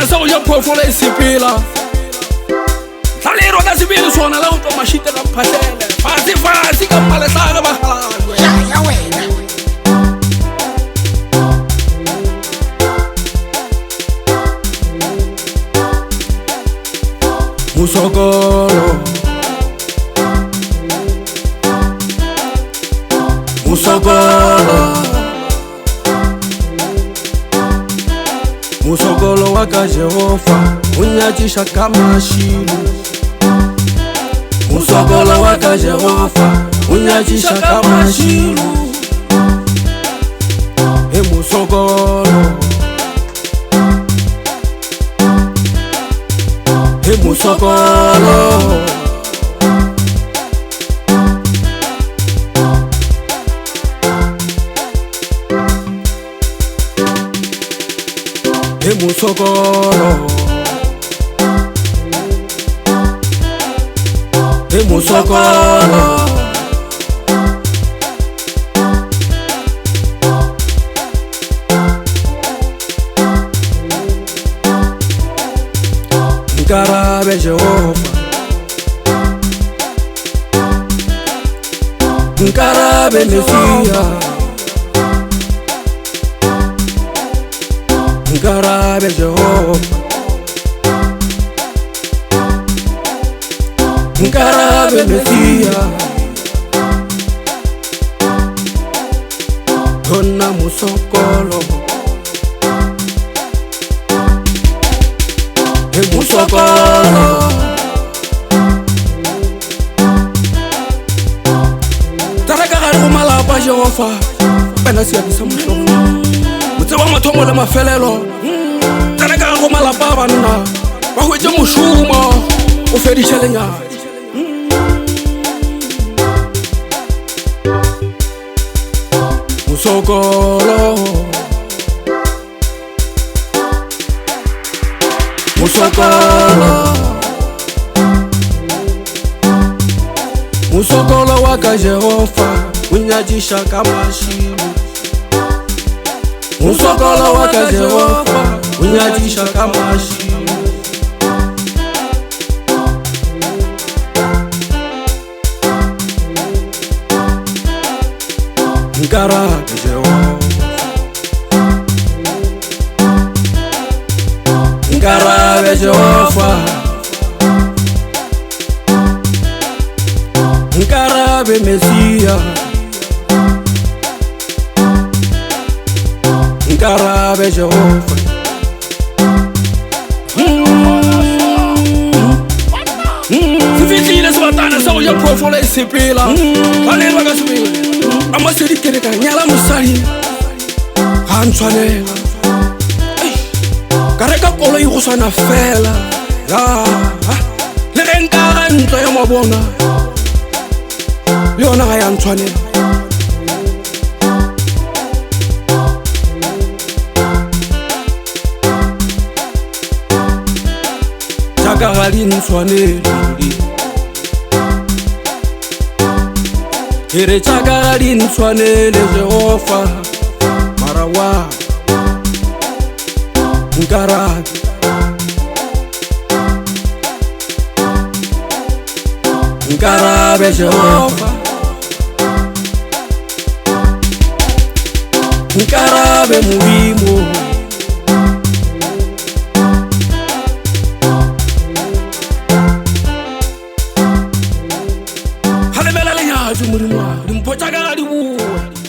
swatana sa go ja phoofolo e sepela tlalero ka sebele sona la go tlo mashite ka mphatlele fatshe ka mmaletlaga bagalangwe ya wena Musokolo Musokolo wa ka Jehova o nyadisha ka mashilo Musokolo wa ka Jehova o nyadisha ka mashilo Musokolo Musokolo Musokolo Musokolo Nkarabe Jehova Nkarabe Mesia Nkarabe Jehova Nkarabe Mesia Donna Musokolo Musokolo Tara ka gare go malapa Jehova wena seabisa motlhogo motse wa mathomo le mafelelo tara ka gare go malapa a banna ba hwetse mošomo o fediše lenyadi Musokolo Musokolo Musokolo wa ka Jehova o nyadisha ka mashilo Musokolo wa ka Jehova o nyadisha ka mashilo Nkarabe Jehova Nkarabe Jehova Nkarabe Mesia Nkarabe Jehova Sifitlile swatana sa go ja phoofolo e sepela baneng ba ka sebele a masedikere ka nyala mosadi ga ntshwanela ka reka koloi go swana fela le ge nka ga ntlo ya mabona le yona ga ya ntshwanela jaaka ga di ntshwanele ke re jaaka ga di ntshwanele Jehova mara wa Nkarabe Nkarabe Jehova Nkarabe Modimo ha lebela lenyatso Modimo wa dimpho tsa ka ga di bua